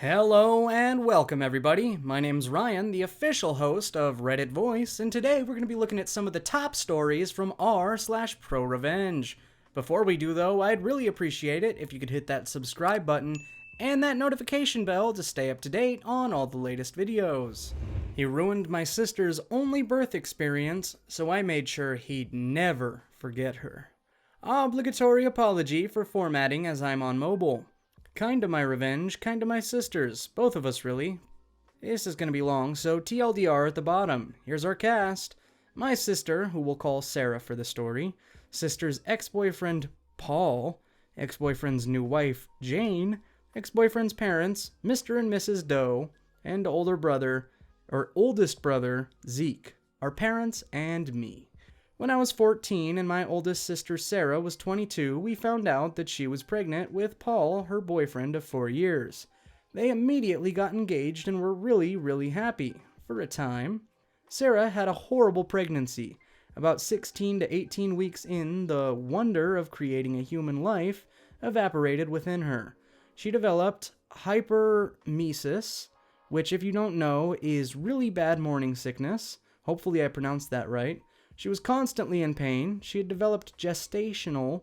Hello and welcome everybody. My name's Ryan, the official host of Reddit Voice, and today we're going to be looking at some of the top stories from r/ProRevenge. Before we do though, I'd really appreciate it if you could hit that subscribe button and that notification bell to stay up to date on all the latest videos. He ruined my sister's only birth experience, so I made sure he'd never forget her. Obligatory apology for formatting as I'm on mobile. Kinda my revenge, kinda my sister's. Both of us, really. This is gonna be long, so TLDR at the bottom. Here's our cast. My sister, who we'll call Sarah for the story. Sister's ex-boyfriend, Paul. Ex-boyfriend's new wife, Jane. Ex-boyfriend's parents, Mr. and Mrs. Doe. And oldest brother, Zeke. Our parents and me. When I was 14 and my oldest sister Sarah was 22, we found out that she was pregnant with Paul, her boyfriend of 4 years. They immediately got engaged and were really happy, for a time. Sarah had a horrible pregnancy. About 16 to 18 weeks in, the wonder of creating a human life evaporated within her. She developed hypermesis, which if you don't know is really bad morning sickness. Hopefully I pronounced that right. She was constantly in pain, she had developed gestational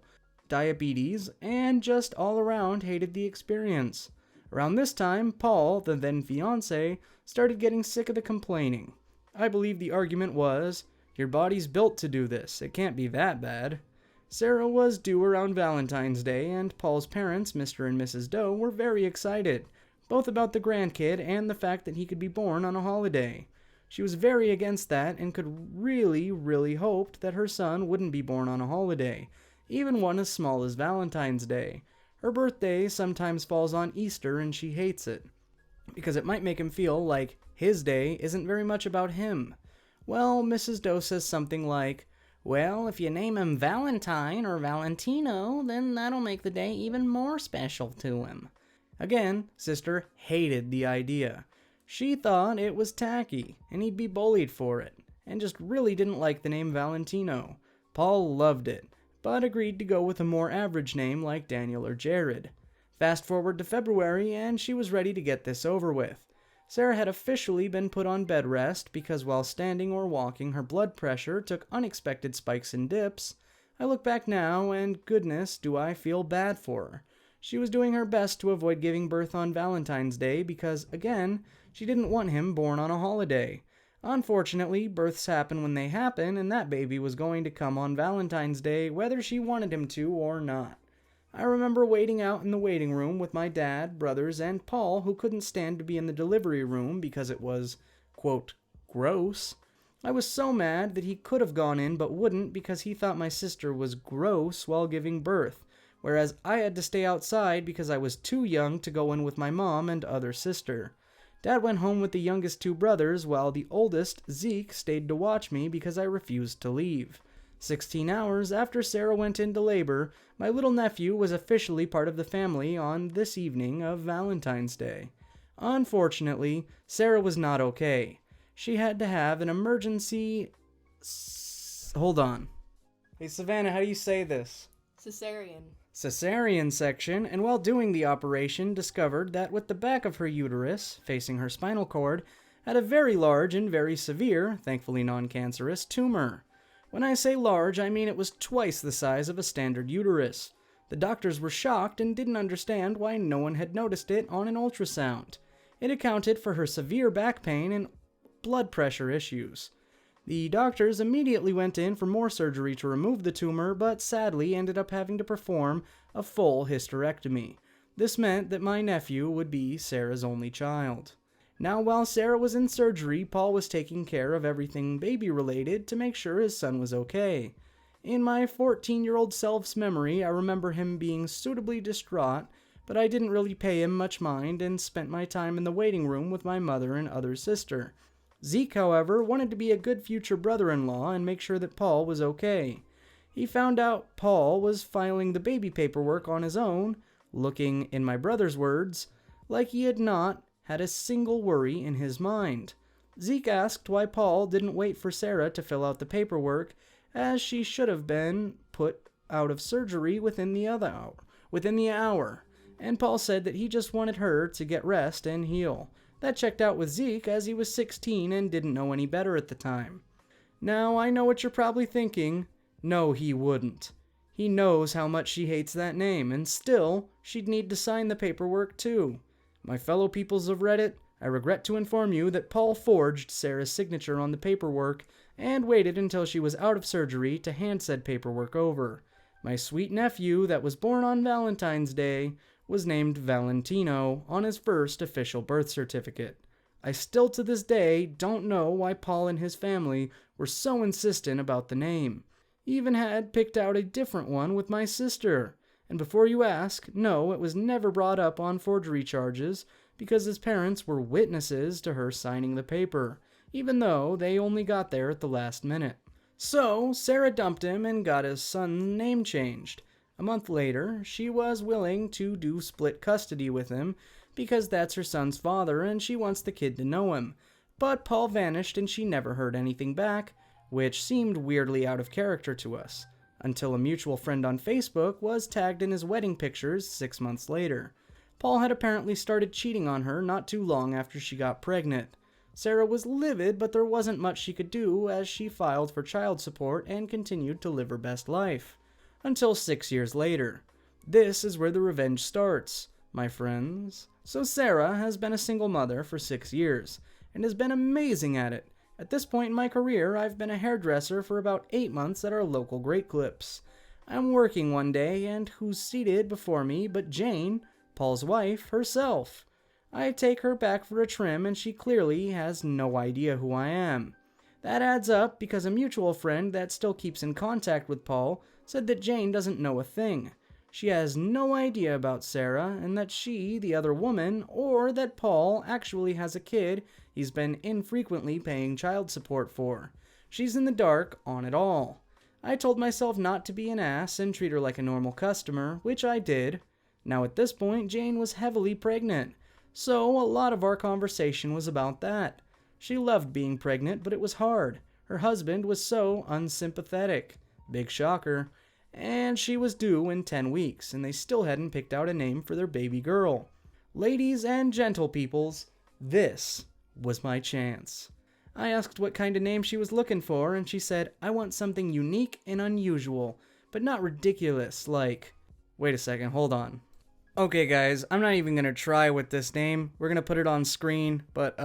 diabetes, and just all around hated the experience. Around this time, Paul, the then fiancé, started getting sick of the complaining. I believe the argument was, your body's built to do this, it can't be that bad. Sarah was due around Valentine's Day, and Paul's parents, Mr. and Mrs. Doe, were very excited, both about the grandkid and the fact that he could be born on a holiday. She was very against that and could really hoped that her son wouldn't be born on a holiday, even one as small as Valentine's Day. Her birthday sometimes falls on Easter and she hates it, because it might make him feel like his day isn't very much about him. Well, Mrs. Doe says something like, well, if you name him Valentine or Valentino, then that'll make the day even more special to him. Again, sister hated the idea. She thought it was tacky, and he'd be bullied for it, and just really didn't like the name Valentino. Paul loved it, but agreed to go with a more average name like Daniel or Jared. Fast forward to February, and she was ready to get this over with. Sarah had officially been put on bed rest because while standing or walking, her blood pressure took unexpected spikes and dips. I look back now, and goodness, do I feel bad for her. She was doing her best to avoid giving birth on Valentine's Day because, again, she didn't want him born on a holiday. Unfortunately, births happen when they happen, and that baby was going to come on Valentine's Day whether she wanted him to or not. I remember waiting out in the waiting room with my dad, brothers, and Paul, who couldn't stand to be in the delivery room because it was, quote, gross. I was so mad that he could have gone in but wouldn't because he thought my sister was gross while giving birth, whereas I had to stay outside because I was too young to go in with my mom and other sister. Dad went home with the youngest two brothers, while the oldest, Zeke, stayed to watch me because I refused to leave. 16 hours after Sarah went into labor, my little nephew was officially part of the family on this evening of Valentine's Day. Unfortunately, Sarah was not okay. She had to have an emergency... Hold on. Hey, Savannah, how do you say this? Cesarean section, and while doing the operation discovered that with the back of her uterus, facing her spinal cord, had a very large and very severe, thankfully non-cancerous, tumor. When I say large, I mean it was twice the size of a standard uterus. The doctors were shocked and didn't understand why no one had noticed it on an ultrasound. It accounted for her severe back pain and blood pressure issues. The doctors immediately went in for more surgery to remove the tumor, but sadly ended up having to perform a full hysterectomy. This meant that my nephew would be Sarah's only child. Now, while Sarah was in surgery, Paul was taking care of everything baby-related to make sure his son was okay. In my 14-year-old self's memory, I remember him being suitably distraught, but I didn't really pay him much mind and spent my time in the waiting room with my mother and other sister. Zeke, however, wanted to be a good future brother-in-law and make sure that Paul was okay. He found out Paul was filing the baby paperwork on his own, looking, in my brother's words, like he had not had a single worry in his mind. Zeke asked why Paul didn't wait for Sarah to fill out the paperwork, as she should have been put out of surgery within the hour. and Paul said that he just wanted her to get rest and heal. That checked out with Zeke, as he was 16 and didn't know any better at the time. Now, I know what you're probably thinking. No, he wouldn't. He knows how much she hates that name, and still, she'd need to sign the paperwork too. My fellow peoples of Reddit, I regret to inform you that Paul forged Sarah's signature on the paperwork and waited until she was out of surgery to hand said paperwork over. My sweet nephew that was born on Valentine's Day was named Valentino on his first official birth certificate. I still to this day don't know why Paul and his family were so insistent about the name. He even had picked out a different one with my sister. And before you ask, no, it was never brought up on forgery charges because his parents were witnesses to her signing the paper, even though they only got there at the last minute. So, Sarah dumped him and got his son's name changed. A month later, she was willing to do split custody with him because that's her son's father and she wants the kid to know him. But Paul vanished and she never heard anything back, which seemed weirdly out of character to us, until a mutual friend on Facebook was tagged in his wedding pictures 6 months later. Paul had apparently started cheating on her not too long after she got pregnant. Sarah was livid, but there wasn't much she could do as she filed for child support and continued to live her best life. Until 6 years later. This is where the revenge starts, my friends. So Sarah has been a single mother for 6 years, and has been amazing at it. At this point in my career, I've been a hairdresser for about 8 months at our local Great Clips. I'm working one day, and who's seated before me but Jane, Paul's wife, herself. I take her back for a trim, and she clearly has no idea who I am. That adds up because a mutual friend that still keeps in contact with Paul said that Jane doesn't know a thing. She has no idea about Sarah, and that she, the other woman, or that Paul actually has a kid he's been infrequently paying child support for. She's in the dark on it all. I told myself not to be an ass and treat her like a normal customer, which I did. Now at this point, Jane was heavily pregnant, so a lot of our conversation was about that. She loved being pregnant, but it was hard. Her husband was so unsympathetic. Big shocker. And she was due in 10 weeks, and they still hadn't picked out a name for their baby girl. Ladies and gentle peoples, this was my chance. I asked what kind of name she was looking for, and she said, I want something unique and unusual, but not ridiculous, like... Wait a second, hold on. Okay guys, I'm not even gonna try with this name. We're gonna put it on screen, but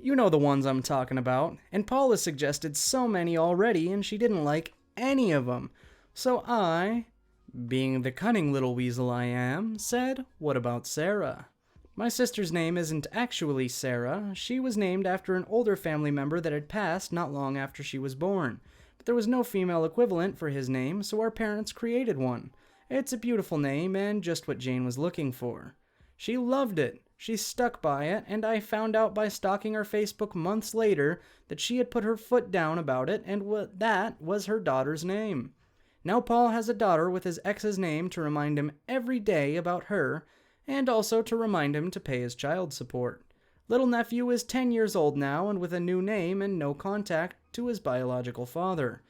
you know the ones I'm talking about, and Paula suggested so many already, and she didn't like any of them. So I, being the cunning little weasel I am, said, what about Sarah? My sister's name isn't actually Sarah. She was named after an older family member that had passed not long after she was born. But there was no female equivalent for his name, so our parents created one. It's a beautiful name and just what Jane was looking for. She loved it. She stuck by it, and I found out by stalking her Facebook months later that she had put her foot down about it, and that was her daughter's name. Now Paul has a daughter with his ex's name to remind him every day about her, and also to remind him to pay his child support. Little nephew is 10 years old now and with a new name and no contact to his biological father,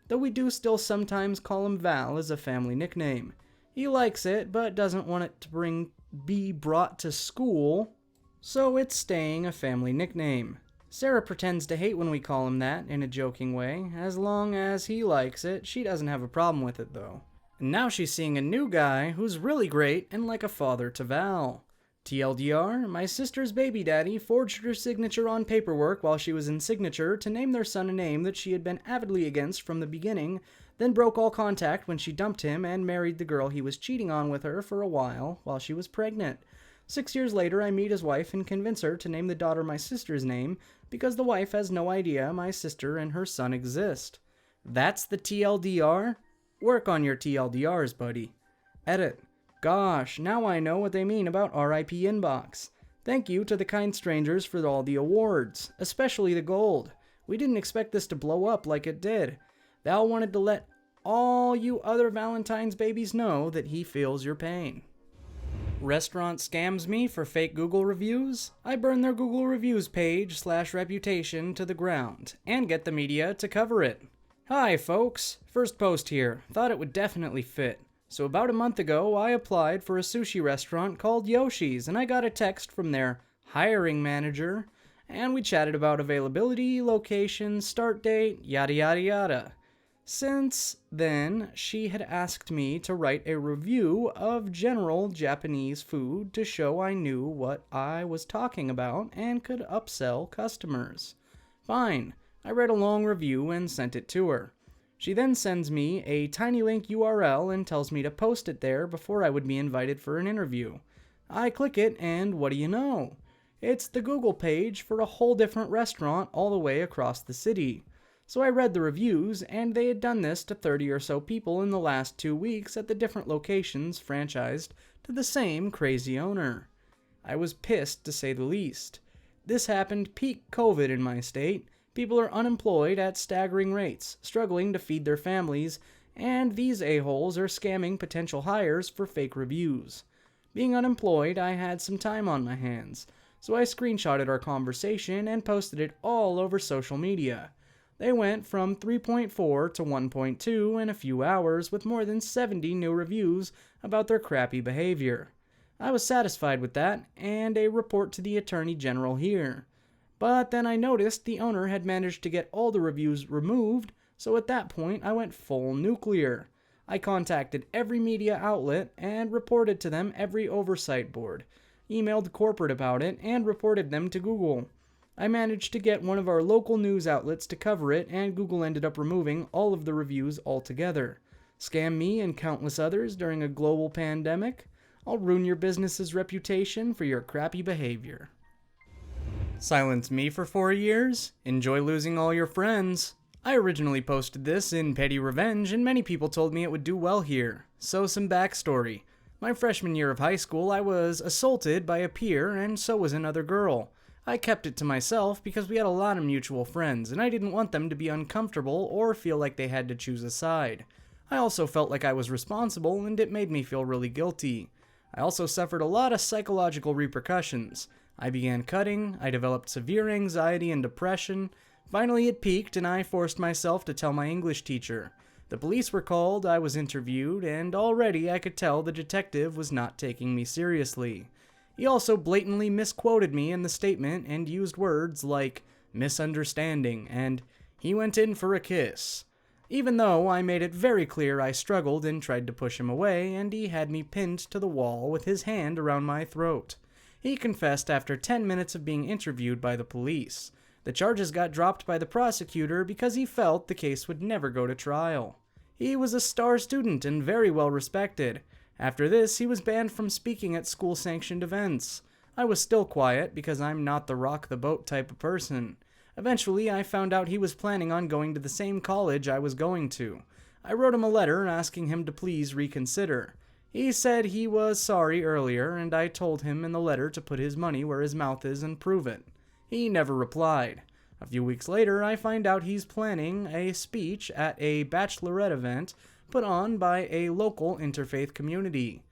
though we do still sometimes call him Val as a family nickname. He likes it, but doesn't want it to be brought to school, so it's staying a family nickname. Sarah pretends to hate when we call him that in a joking way. As long as he likes it, she doesn't have a problem with it though. And now she's seeing a new guy who's really great and like a father to Val. TLDR, my sister's baby daddy forged her signature on paperwork while she was in signature to name their son a name that she had been avidly against from the beginning, then broke all contact when she dumped him and married the girl he was cheating on with her for a while she was pregnant. 6 years later, I meet his wife and convince her to name the daughter my sister's name because the wife has no idea my sister and her son exist. That's the TLDR? Work on your TLDRs, buddy. Edit. Gosh, now I know what they mean about RIP Inbox. Thank you to the kind strangers for all the awards, especially the gold. We didn't expect this to blow up like it did. Val wanted to let all you other Valentine's babies know that he feels your pain. Restaurant scams me for fake Google reviews? I burn their Google reviews page / reputation to the ground, and get the media to cover it. Hi folks, first post here, thought it would definitely fit. So about a month ago, I applied for a sushi restaurant called Yoshi's, and I got a text from their hiring manager, and we chatted about availability, location, start date, yada yada yada. Since then, she had asked me to write a review of general Japanese food to show I knew what I was talking about and could upsell customers. Fine, I read a long review and sent it to her. She then sends me a tiny link URL and tells me to post it there before I would be invited for an interview. I click it, and what do you know? It's the Google page for a whole different restaurant all the way across the city. So I read the reviews, and they had done this to 30 or so people in the last 2 weeks at the different locations franchised to the same crazy owner. I was pissed, to say the least. This happened peak COVID in my state. People are unemployed at staggering rates, struggling to feed their families, and these a-holes are scamming potential hires for fake reviews. Being unemployed, I had some time on my hands, so I screenshotted our conversation and posted it all over social media. They went from 3.4 to 1.2 in a few hours with more than 70 new reviews about their crappy behavior. I was satisfied with that, and a report to the Attorney General here. But then I noticed the owner had managed to get all the reviews removed, so at that point I went full nuclear. I contacted every media outlet and reported to them every oversight board, emailed corporate about it, and reported them to Google. I managed to get one of our local news outlets to cover it, and Google ended up removing all of the reviews altogether. Scam me and countless others during a global pandemic? I'll ruin your business's reputation for your crappy behavior. Silence me for 4 years? Enjoy losing all your friends. I originally posted this in Petty Revenge, and many people told me it would do well here. So some backstory. My freshman year of high school, I was assaulted by a peer, and so was another girl. I kept it to myself because we had a lot of mutual friends, and I didn't want them to be uncomfortable or feel like they had to choose a side. I also felt like I was responsible, and it made me feel really guilty. I also suffered a lot of psychological repercussions. I began cutting, I developed severe anxiety and depression. Finally it peaked, and I forced myself to tell my English teacher. The police were called, I was interviewed, and already I could tell the detective was not taking me seriously. He also blatantly misquoted me in the statement and used words like misunderstanding and he went in for a kiss. Even though I made it very clear I struggled and tried to push him away, and he had me pinned to the wall with his hand around my throat. He confessed after 10 minutes of being interviewed by the police. The charges got dropped by the prosecutor because he felt the case would never go to trial. He was a star student and very well respected. After this, he was banned from speaking at school-sanctioned events. I was still quiet because I'm not the rock the boat type of person. Eventually, I found out he was planning on going to the same college I was going to. I wrote him a letter asking him to please reconsider. He said he was sorry earlier, and I told him in the letter to put his money where his mouth is and prove it. He never replied. A few weeks later, I find out he's planning a speech at a bachelorette event put on by a local interfaith community.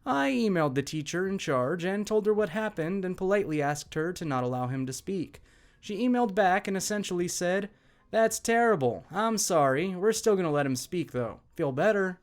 I emailed the teacher in charge and told her what happened and politely asked her to not allow him to speak. She emailed back and essentially said, "That's terrible. I'm sorry. We're still going to let him speak, though. Feel better?"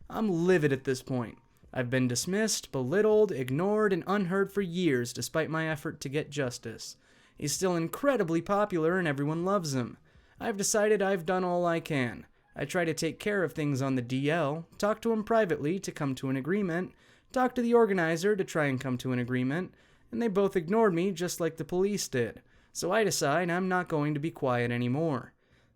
I'm livid at this point. I've been dismissed, belittled, ignored, and unheard for years despite my effort to get justice. He's still incredibly popular and everyone loves him. I've decided I've done all I can. I try to take care of things on the DL, talk to him privately to come to an agreement, talk to the organizer to try and come to an agreement, and they both ignored me just like the police did. So I decide I'm not going to be quiet anymore.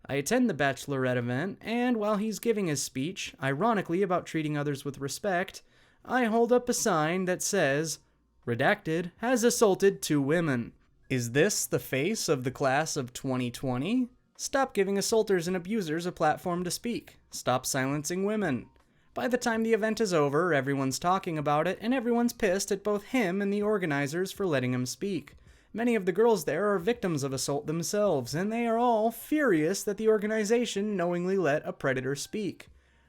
I attend the bachelorette event, and while he's giving his speech, ironically about treating others with respect, I hold up a sign that says, "Redacted has assaulted 2 women." Is this the face of the class of 2020? Stop giving assaulters and abusers a platform to speak. Stop silencing women. By the time the event is over, everyone's talking about it, and everyone's pissed at both him and the organizers for letting him speak. Many of the girls there are victims of assault themselves, and they are all furious that the organization knowingly let a predator speak.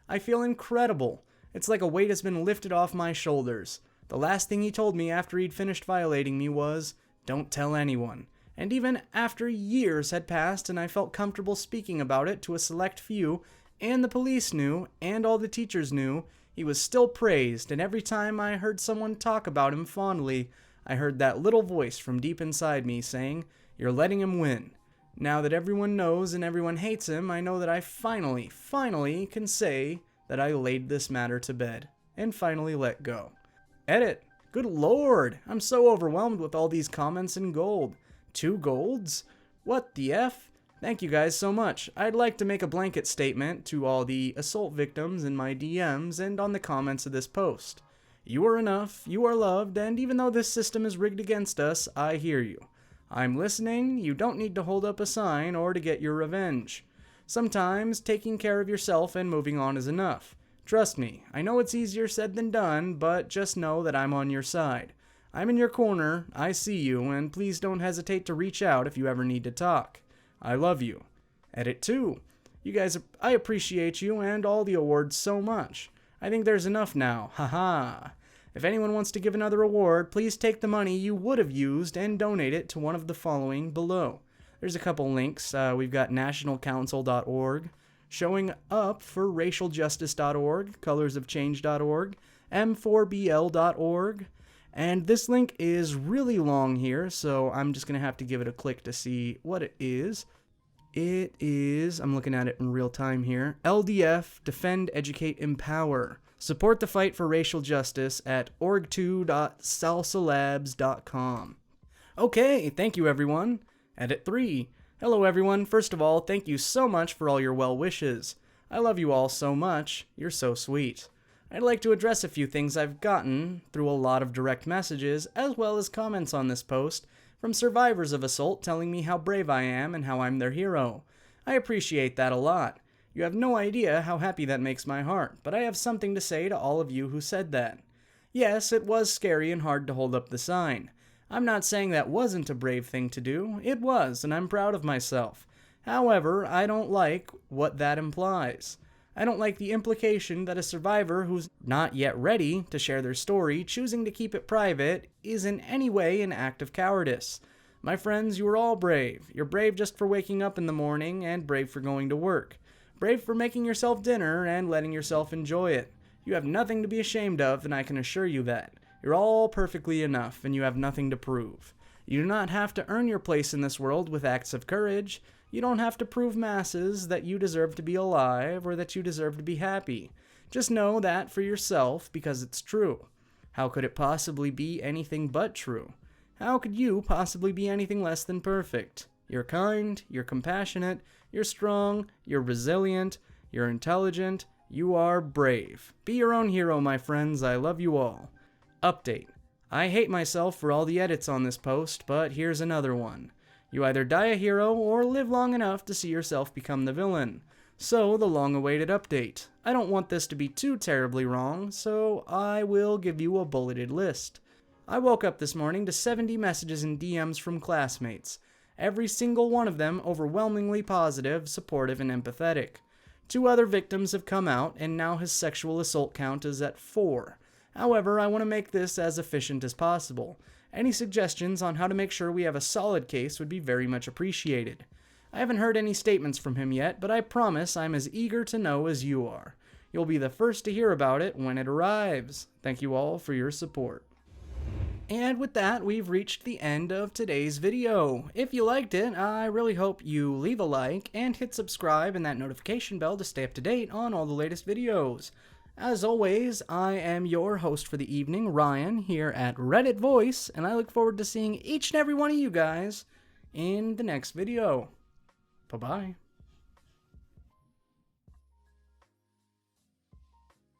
I feel incredible. It's like a weight has been lifted off my shoulders. The last thing he told me after he'd finished violating me was, "Don't tell anyone." And even after years had passed and I felt comfortable speaking about it to a select few, and the police knew, and all the teachers knew, he was still praised, and every time I heard someone talk about him fondly, I heard that little voice from deep inside me saying, "You're letting him win." Now that everyone knows and everyone hates him, I know that I finally can say that I laid this matter to bed, and finally let go. Edit. Good lord, I'm so overwhelmed with all these comments in gold. 2 golds? What the F? Thank you guys so much. I'd like to make a blanket statement to all the assault victims in my DMs and on the comments of this post. You are enough, you are loved, and even though this system is rigged against us, I hear you. I'm listening, you don't need to hold up a sign or to get your revenge. Sometimes taking care of yourself and moving on is enough. Trust me, I know it's easier said than done, but just know that I'm on your side. I'm in your corner, I see you, and please don't hesitate to reach out if you ever need to talk. I love you. Edit 2. You guys, I appreciate you and all the awards so much. I think there's enough now, haha. If anyone wants to give another award, please take the money you would have used and donate it to one of the following below. There's a couple links. We've got nationalcouncil.org, showing up for racialjustice.org, colorsofchange.org, m4bl.org, and this link is really long here, so I'm just going to have to give it a click to see what it is. It is, I'm looking at it in real time here, LDF, Defend, Educate, Empower. Support the fight for racial justice at org2.salsalabs.com. Okay, thank you everyone. Edit 3. Hello everyone. First of all, thank you so much for all your well wishes. I love you all so much. You're so sweet. I'd like to address a few things I've gotten through a lot of direct messages as well as comments on this post from survivors of assault telling me how brave I am and how I'm their hero. I appreciate that a lot. You have no idea how happy that makes my heart, but I have something to say to all of you who said that. Yes, it was scary and hard to hold up the sign. I'm not saying that wasn't a brave thing to do. It was, and I'm proud of myself. However, I don't like what that implies. I don't like the implication that a survivor who's not yet ready to share their story, choosing to keep it private, is in any way an act of cowardice. My friends, you are all brave. You're brave just for waking up in the morning and brave for going to work. Brave for making yourself dinner and letting yourself enjoy it. You have nothing to be ashamed of, and I can assure you that. You're all perfectly enough, and you have nothing to prove. You do not have to earn your place in this world with acts of courage. You don't have to prove masses that you deserve to be alive or that you deserve to be happy. Just know that for yourself because it's true. How could it possibly be anything but true? How could you possibly be anything less than perfect? You're kind, you're compassionate, you're strong, you're resilient, you're intelligent, you are brave. Be your own hero, my friends. I love you all. Update. I hate myself for all the edits on this post, but here's another one. You either die a hero or live long enough to see yourself become the villain. So, the long-awaited update. I don't want this to be too terribly wrong, so I will give you a bulleted list. I woke up this morning to 70 messages and DMs from classmates. Every single one of them overwhelmingly positive, supportive, and empathetic. 2 other victims have come out, and now his sexual assault count is at 4. However, I want to make this as efficient as possible. Any suggestions on how to make sure we have a solid case would be very much appreciated. I haven't heard any statements from him yet, but I promise I'm as eager to know as you are. You'll be the first to hear about it when it arrives. Thank you all for your support. And with that, we've reached the end of today's video. If you liked it, I really hope you leave a like and hit subscribe and that notification bell to stay up to date on all the latest videos. As always, I am your host for the evening, Ryan, here at Reddit Voice, and I look forward to seeing each and every one of you guys in the next video. Bye-bye.